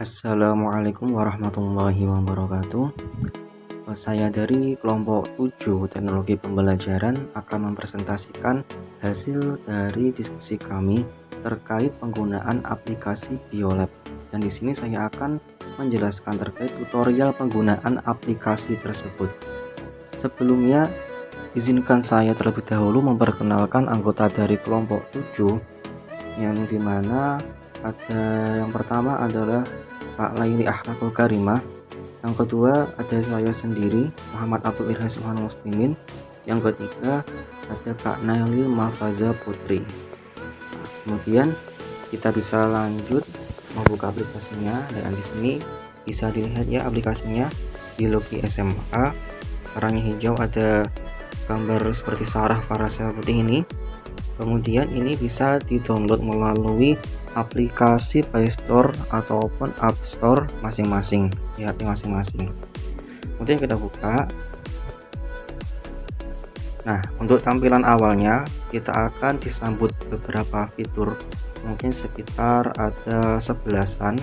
Assalamualaikum warahmatullahi wabarakatuh. Saya dari kelompok 7 teknologi pembelajaran akan mempresentasikan hasil dari diskusi kami terkait penggunaan aplikasi Biolab. Dan di sini saya akan menjelaskan terkait tutorial penggunaan aplikasi tersebut. Sebelumnya, izinkan saya terlebih dahulu memperkenalkan anggota dari kelompok 7, yang dimana ada yang pertama adalah Pak Laili Akhlakul Karimah, yang kedua ada saya sendiri Muhammad Abdul Irhas Muslimin, yang ketiga ada Kak Nailil Mahfaza Putri. Kemudian kita bisa lanjut membuka aplikasinya, dan di sini bisa dilihat ya aplikasinya Biologi SMA. Warnanya hijau, ada gambar seperti saraf parasel seperti ini. Kemudian ini bisa di-download melalui aplikasi Play Store ataupun App Store masing-masing, di HP masing-masing. Kemudian kita buka. Nah, untuk tampilan awalnya kita akan disambut beberapa fitur, mungkin sekitar ada 11-an.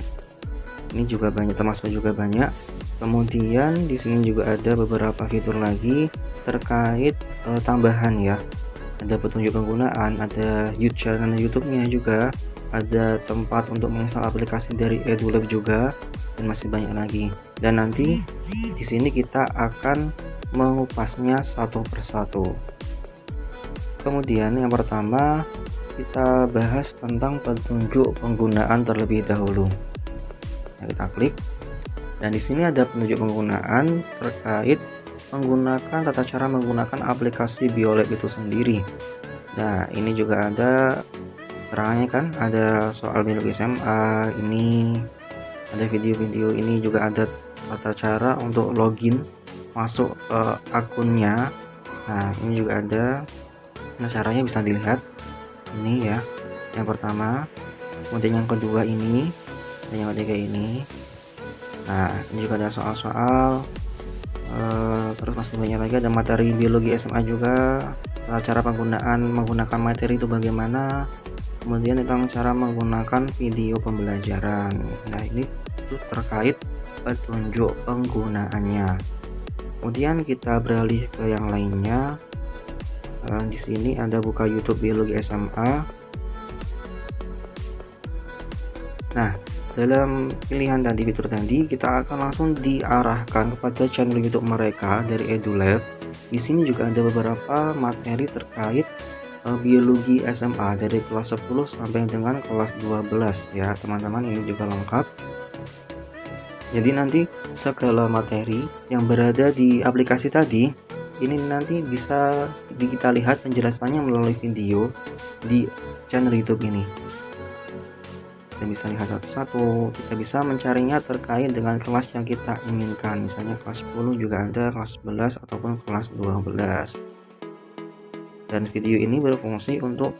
Ini juga banyak, termasuk juga banyak. Kemudian di sini juga ada beberapa fitur lagi terkait tambahan ya. Ada petunjuk penggunaan, ada channel YouTube-nya juga, ada tempat untuk menginstal aplikasi dari EduLab juga, dan masih banyak lagi. Dan nanti di sini kita akan mengupasnya satu persatu. Kemudian yang pertama kita bahas tentang petunjuk penggunaan terlebih dahulu. Nah, kita klik, dan di sini ada petunjuk penggunaan terkait menggunakan tata cara menggunakan aplikasi Biolab itu sendiri. Nah, ini juga ada keterangannya kan, ada soal biologi SMA, ini ada video-video, ini juga ada tata cara untuk login masuk ke akunnya. Nah, ini juga ada, nah caranya bisa dilihat ini ya, yang pertama, kemudian yang kedua ini, dan yang ketiga ini. Nah, ini juga ada soal-soal, terus masih banyak lagi, ada materi biologi SMA juga, cara menggunakan materi itu bagaimana, kemudian tentang cara menggunakan video pembelajaran. Nah, ini itu terkait petunjuk penggunaannya. Kemudian kita beralih ke yang lainnya. Di sini ada buka YouTube Biologi SMA. Nah, dalam pilihan tadi, fitur tadi, kita akan langsung diarahkan kepada channel YouTube mereka dari EduLab. Di sini juga ada beberapa materi terkait biologi SMA dari kelas 10 sampai dengan kelas 12 ya, teman-teman. Ini juga lengkap. Jadi nanti segala materi yang berada di aplikasi tadi ini nanti bisa kita lihat penjelasannya melalui video di channel YouTube ini. Kita bisa lihat satu-satu, kita bisa mencarinya terkait dengan kelas yang kita inginkan, misalnya kelas 10 juga ada, kelas 11 ataupun kelas 12. Dan video ini berfungsi untuk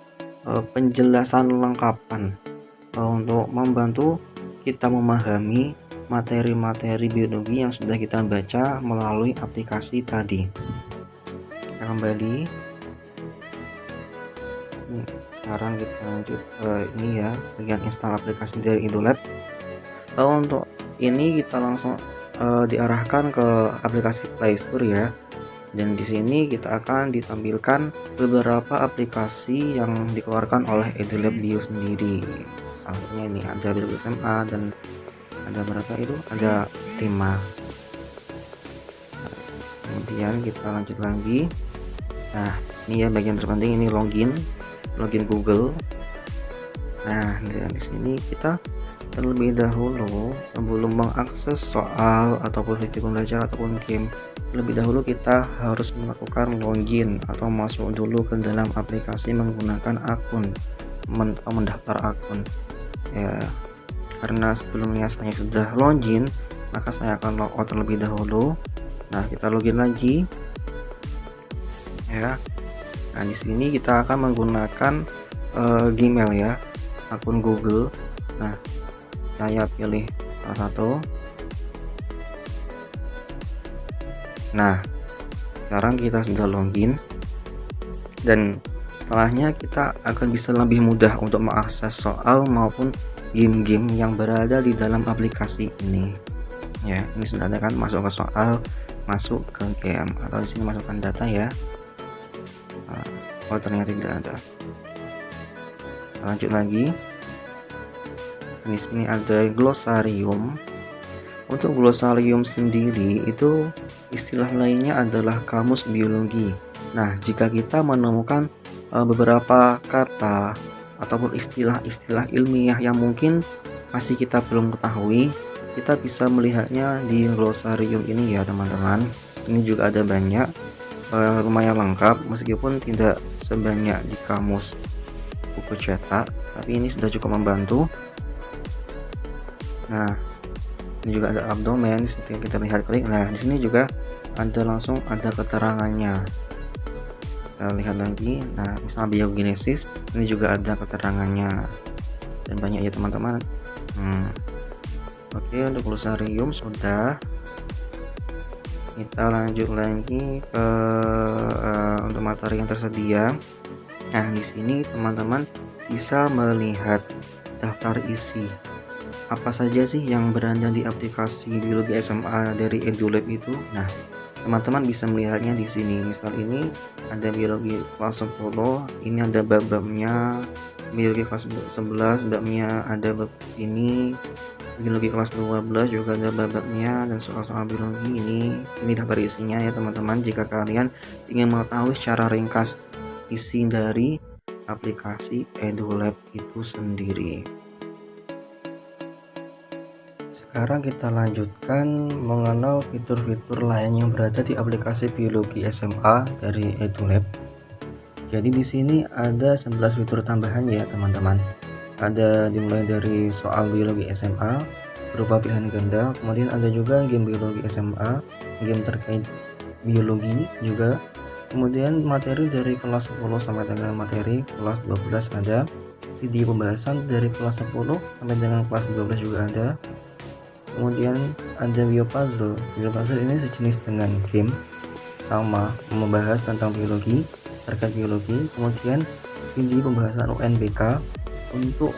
penjelasan lengkapan, untuk membantu kita memahami materi-materi biologi yang sudah kita baca melalui aplikasi tadi. Kita kembali. Sekarang kita lanjut ke ini ya, bagian install aplikasi dari EduLab. Untuk ini kita langsung diarahkan ke aplikasi Play Store ya, dan di sini kita akan ditampilkan beberapa aplikasi yang dikeluarkan oleh EduLab Bio sendiri. Salah satunya ini ada Biologi SMA, dan ada berapa itu, ada 5. Kemudian kita lanjut lagi. Nah, ini ya bagian terpenting, ini login Google. Nah, di sini kita terlebih dahulu sebelum mengakses soal ataupun video pembelajaran ataupun game, lebih dahulu kita harus melakukan login atau masuk dulu ke dalam aplikasi menggunakan akun, mendaftar akun ya. Karena sebelumnya saya sudah login, maka saya akan logout terlebih dahulu. Nah, kita login lagi ya. Nah, di sini kita akan menggunakan Gmail ya, akun Google. Nah, saya pilih salah satu. Nah, sekarang kita sudah login, dan setelahnya kita akan bisa lebih mudah untuk mengakses soal maupun game-game yang berada di dalam aplikasi ini. Ya, ini sudah ada kan, masuk ke soal, masuk ke game, atau di sini masukkan data ya. Oh ternyata tidak ada. Lanjut lagi. Di sini ada glosarium. Untuk glosarium sendiri itu istilah lainnya adalah kamus biologi. Nah, jika kita menemukan beberapa kata ataupun istilah-istilah ilmiah yang mungkin masih kita belum ketahui, kita bisa melihatnya di glosarium ini ya teman-teman. Ini juga ada banyak, lumayan lengkap meskipun tidak sebanyak di kamus buku cetak, tapi ini sudah cukup membantu. Nah, ini juga ada abdomen, seperti yang kita lihat klik. Nah, di sini juga ada langsung ada keterangannya. Kita lihat lagi. Nah, misalnya biogenesis, ini juga ada keterangannya dan banyak ya teman-teman. Oke, untuk glosarium sudah. Kita lanjut lagi ke untuk materi yang tersedia. Nah, di sini teman-teman bisa melihat daftar isi apa saja sih yang berada di aplikasi biologi SMA dari EduLab itu. Nah, teman-teman bisa melihatnya di sini. Misal ini ada biologi kelas 10, ini ada bab-babnya. Biologi kelas 11 babnya ada bab ini. Biologi kelas 12 juga ada bab-babnya dan soal-soal biologi ini daftar isinya ya teman-teman. Jika kalian ingin mengetahui secara ringkas isi dari aplikasi EduLab itu sendiri. Sekarang kita lanjutkan mengenal fitur-fitur lain yang berada di aplikasi biologi SMA dari EduLab. Jadi di sini ada 11 fitur tambahan ya teman-teman. Ada dimulai dari soal biologi SMA berupa pilihan ganda, kemudian ada juga game biologi SMA, game terkait biologi juga. Kemudian materi dari kelas 10 sampai dengan materi kelas 12 ada. Video pembahasan dari kelas 10 sampai dengan kelas 12 juga ada. Kemudian ada biopuzzle. Biopuzzle ini sejenis dengan game, sama membahas tentang biologi, terkait biologi. Kemudian video pembahasan UNBK untuk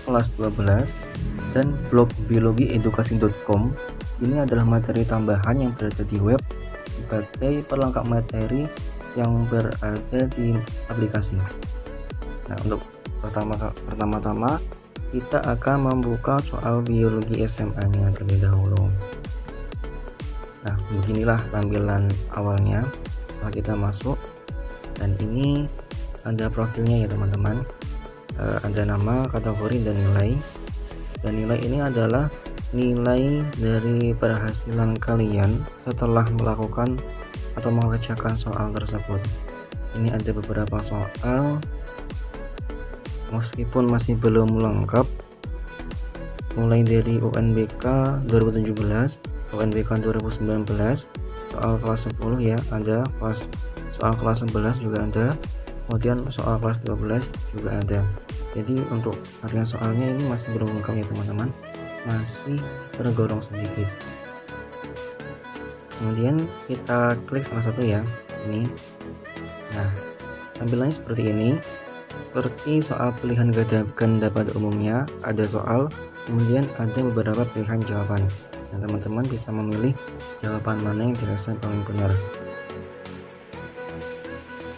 kelas 12 dan blog biologiedukasi.com. Ini adalah materi tambahan yang berada di web sebagai perlengkap materi yang berada di aplikasi. Nah, untuk pertama-tama kita akan membuka soal biologi SMA-nya terlebih dahulu. Nah, beginilah tampilan awalnya setelah kita masuk, dan ini ada profilnya ya teman-teman. Ada nama, kategori, dan nilai. Dan nilai ini adalah nilai dari keberhasilan kalian setelah melakukan atau mengerjakan soal tersebut. Ini ada beberapa soal, meskipun masih belum lengkap, mulai dari UNBK 2017, UNBK 2019, soal kelas 10 ya ada, soal kelas 11 juga ada, kemudian soal kelas 12 juga ada. Jadi untuk harian soalnya ini masih belum lengkap ya teman-teman, masih tergolong sedikit. Kemudian kita klik salah satu ya, ini. Nah, tampilannya seperti ini. Seperti soal pilihan ganda pada umumnya, ada soal, kemudian ada beberapa pilihan jawaban. Nah, teman-teman bisa memilih jawaban mana yang dirasa paling benar.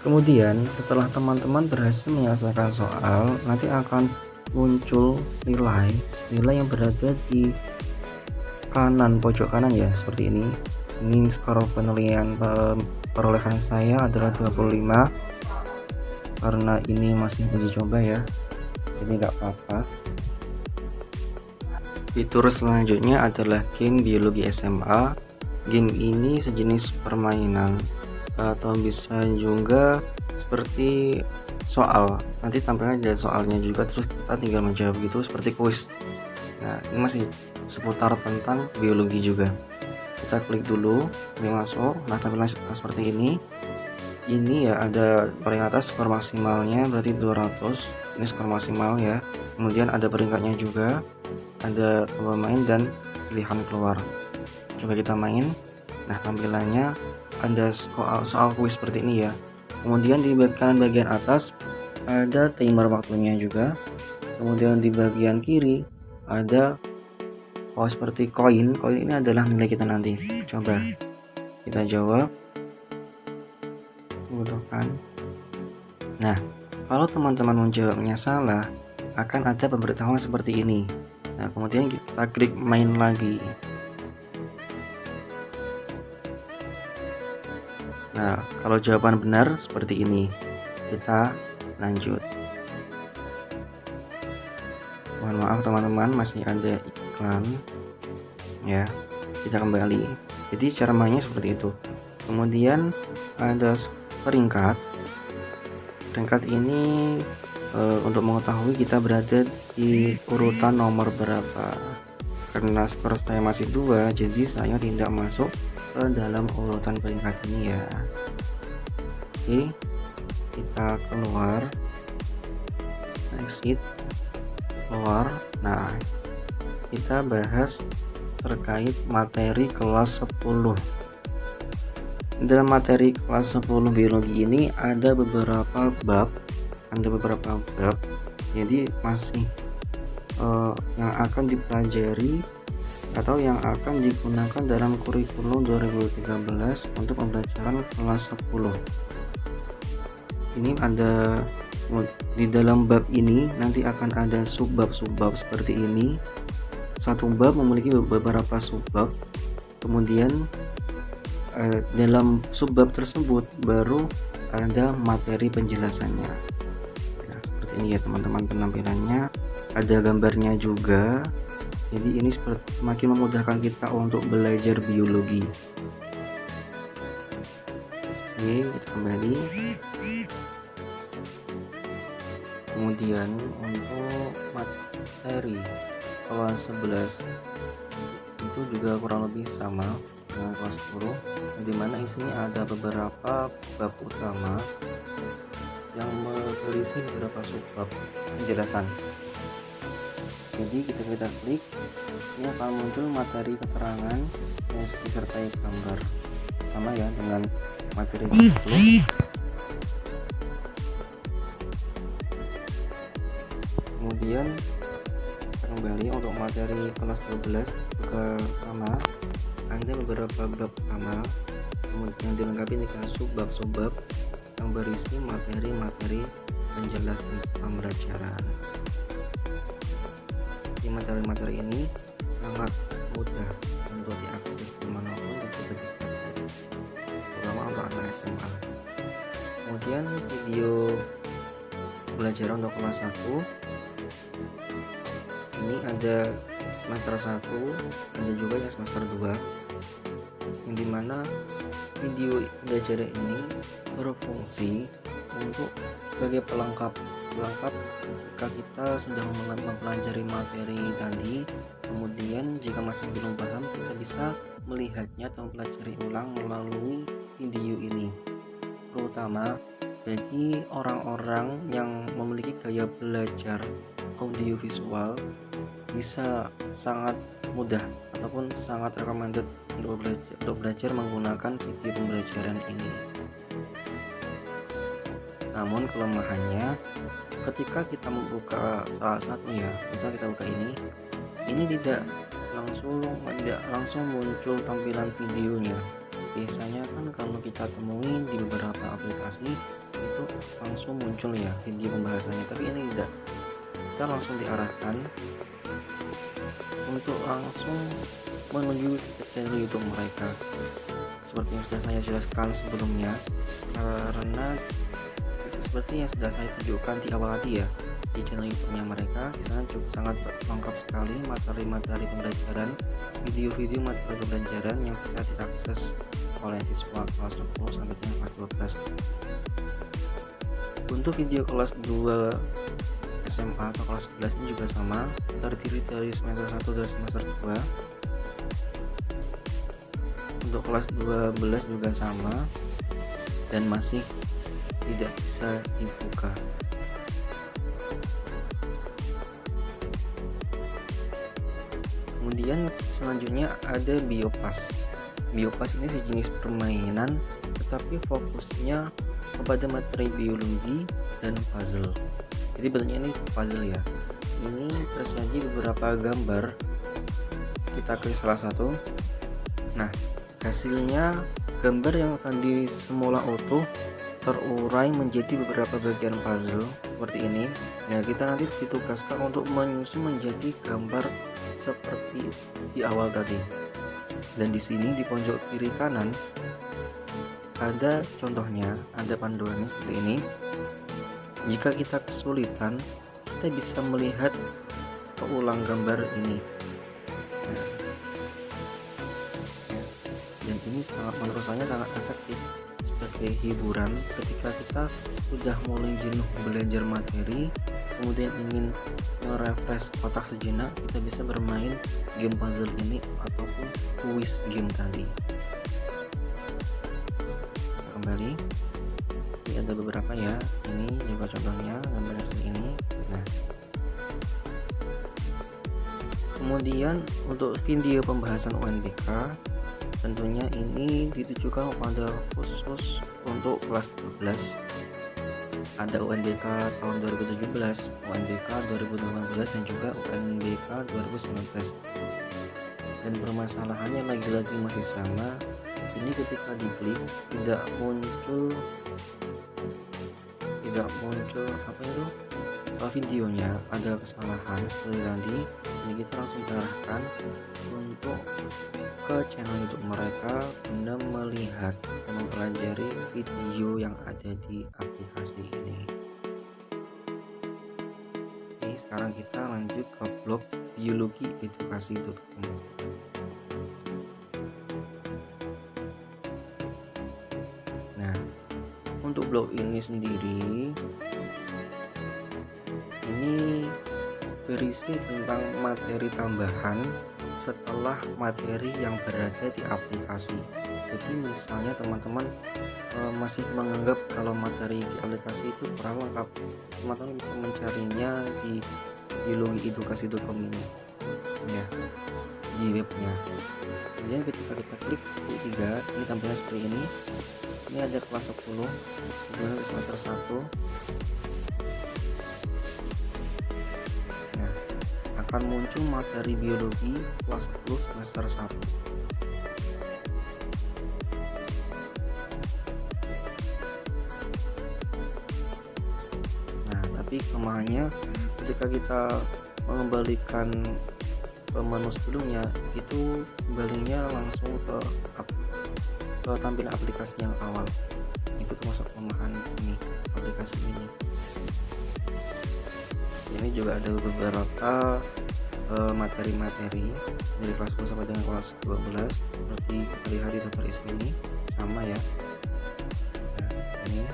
Kemudian setelah teman-teman berhasil menyelesaikan soal, nanti akan muncul nilai yang berada di kanan, pojok kanan ya, seperti ini. Ini skor penilaian perolehan saya adalah 25. Karena ini masih uji coba ya, jadi nggak apa-apa. Fitur selanjutnya adalah game biologi SMA. Game ini sejenis permainan atau bisa juga seperti soal. Nanti tampilnya ada soalnya juga, terus kita tinggal menjawab gitu seperti kuis. Nah, ini masih seputar tentang biologi juga. Kita klik dulu, ini masuk. Nah, tampilan seperti ini. Ini ya ada paling atas skor maksimalnya berarti 200. Ini skor maksimal ya. Kemudian ada peringkatnya juga, ada pemain dan pilihan keluar. Coba kita main. Nah, tampilannya ada soal kuis seperti ini ya. Kemudian di kanan bagian atas ada timer waktunya juga. Kemudian di bagian kiri ada seperti koin ini adalah nilai kita nanti. Coba kita jawab, butuhkan. Nah, kalau teman-teman menjawabnya salah, akan ada pemberitahuan seperti ini. Nah, kemudian kita klik main lagi. Nah, kalau jawaban benar seperti ini, kita lanjut. Mohon maaf teman-teman, masih ada iklan ya. Kita kembali. Jadi cara mainnya seperti itu. Kemudian ada peringkat ini untuk mengetahui kita berada di urutan nomor berapa. Karena skor saya masih 2, jadi saya tidak masuk ke dalam urutan peringkat ini ya. Oke, kita keluar, exit, keluar. Nah, kita bahas terkait materi kelas 10. Dalam materi kelas 10 biologi ini ada beberapa bab, jadi masih yang akan dipelajari atau yang akan digunakan dalam kurikulum 2013 untuk pembelajaran kelas 10. Ini ada di dalam bab ini nanti akan ada subbab seperti ini. Satu bab memiliki beberapa subbab, kemudian dalam subbab tersebut baru ada materi penjelasannya. Nah, seperti ini ya teman-teman penampilannya, ada gambarnya juga. Jadi ini semakin memudahkan kita untuk belajar biologi. Oke, kita kembali. Kemudian untuk materi kelas 11 itu juga kurang lebih sama dengan kelas 10, dimana isinya ada beberapa bab utama yang berisi beberapa subbab penjelasan. Jadi kita klik, ini akan muncul materi keterangan yang disertai gambar, sama ya dengan materi 10. Kemudian kembali untuk materi kelas 12 juga sama, ada beberapa bab utama kemudian dilengkapi dengan subbab yang berisi materi penjelas pembelajaran. Di materi ini sangat mudah untuk diakses dimanapun di terutama untuk anak SMA. Kemudian video pembelajaran untuk kelas 1 ini ada semester 1, ada juga yang semester 2, yang dimana video pembelajaran ini berfungsi untuk sebagai pelengkap jika kita sudah mempelajari materi tadi. Kemudian jika masih belum paham, kita bisa melihatnya atau mempelajari ulang melalui video ini, terutama bagi orang-orang yang memiliki gaya belajar audiovisual. Bisa sangat mudah ataupun sangat recommended untuk belajar menggunakan video pembelajaran ini. Namun kelemahannya, ketika kita membuka salah satu ya, misal kita buka ini tidak langsung muncul tampilan videonya. Biasanya kan kalau kita temuin di beberapa aplikasi itu langsung muncul ya video pembahasannya, tapi ini tidak. Kita langsung diarahkan untuk langsung menuju channel YouTube mereka, seperti yang sudah saya jelaskan sebelumnya. Karena seperti yang sudah saya tunjukkan di awal tadi ya, di channel YouTube-nya mereka di sana cukup sangat lengkap sekali materi pembelajaran, video-video materi pembelajaran yang bisa diakses oleh siswa kelas 10 sampai dengan kelas 12. Untuk video kelas 2 SMA atau kelas 11 ini juga sama, terdiri dari semester 1 dan semester 2. Untuk kelas 12 juga sama dan masih tidak bisa dibuka. Kemudian selanjutnya ada Biopas. Biopas ini sejenis permainan, tetapi fokusnya kepada materi biologi dan puzzle. Jadi bentuknya ini puzzle ya. ini tersaji beberapa gambar. Kita klik salah satu. Nah, hasilnya gambar yang tadi semula utuh terurai menjadi beberapa bagian puzzle seperti ini. Nah, kita nanti ditugaskan untuk menyusun menjadi gambar seperti di awal tadi. Dan di sini di pojok kiri kanan ada contohnya, ada panduannya seperti ini. Jika kita kesulitan, kita bisa melihat keulang gambar ini. Nah, dan ini menurut saya sangat efektif sebagai hiburan ketika kita sudah mulai jenuh belajar materi, kemudian ingin merefresh otak sejenak, kita bisa bermain game puzzle ini ataupun quiz game tadi. Kembali, ini ada beberapa ya, ini juga contohnya gambar seperti ini. Nah, kemudian untuk video pembahasan UNBK, tentunya ini ditujukan kepada khusus untuk kelas 12. Ada UNBK tahun 2017, UNBK 2018, dan juga UNBK 2019. Dan permasalahannya lagi-lagi masih sama. Ini ketika diklik tidak muncul apa itu videonya, ada kesalahan seperti tadi. Jadi kita langsung arahkan untuk ke channel YouTube mereka guna melihat dan mempelajari video yang ada di aplikasi ini. Oke, sekarang kita lanjut ke blog biologiedukasi.com. Nah, untuk blog ini sendiri ini berisi tentang materi tambahan setelah materi yang berada di aplikasi. Jadi misalnya teman-teman masih menganggap kalau materi di aplikasi itu kurang lengkap, teman-teman bisa mencarinya di biologiedukasi.com ini ya, di webnya. Kemudian ketika kita klik buku 3, ini tampilnya seperti ini. Ini ada kelas 10, kemudian semester 1. Akan muncul materi biologi kelas 10 semester 1. Nah, tapi kelemahannya ketika kita mengembalikan ke menu sebelumnya, itu kembalinya langsung ke tampilan aplikasi yang awal. Itu termasuk kelemahan ini aplikasi ini. Ini juga ada beberapa materi-materi dari kelas 10 sampai dengan kelas 12 seperti kita lihat di daftar isi ini sama ya. Nah, ini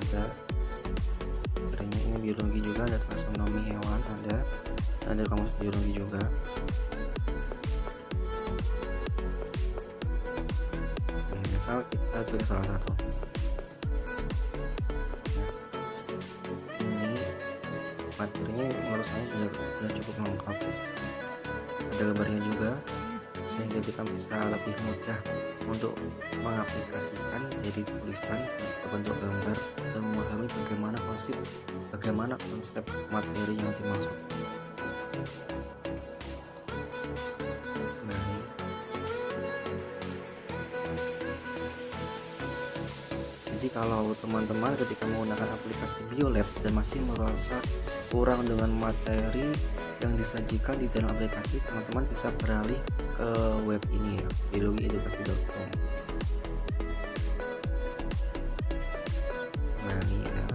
ada materinya, ini biologi juga, ada taksonomi hewan, ada kamus biologi juga. Misal kita pilih salah satu. Materinya menurut saya sudah cukup lengkap, ada gambarnya juga, sehingga kita bisa lebih mudah untuk mengaplikasikan dari tulisan ke bentuk gambar dan memahami bagaimana konsep materi yang dimaksud. Jadi kalau teman-teman ketika menggunakan aplikasi Biolab dan masih merasa kurang dengan materi yang disajikan di dalam aplikasi, teman-teman bisa beralih ke web ini ya, biologiedukasi.com. Nah, ini ya,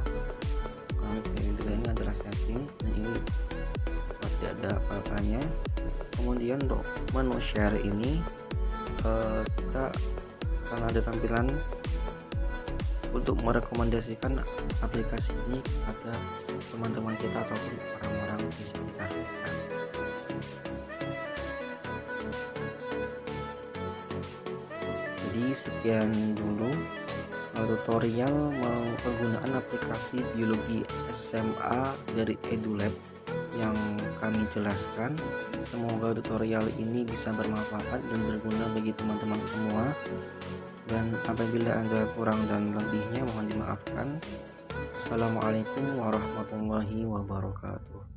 ini adalah setting, dan ini tidak ada apa-apanya. Kemudian untuk menu share ini kita akan ada tampilan untuk merekomendasikan aplikasi ini kepada teman-teman kita ataupun orang-orang di sekitar kita. Jadi sekian dulu tutorial penggunaan aplikasi biologi SMA dari EduLab yang kami jelaskan. Semoga tutorial ini bisa bermanfaat dan berguna bagi teman-teman semua. Dan apabila ada kurang dan lebihnya mohon dimaafkan. Wassalamualaikum warahmatullahi wabarakatuh.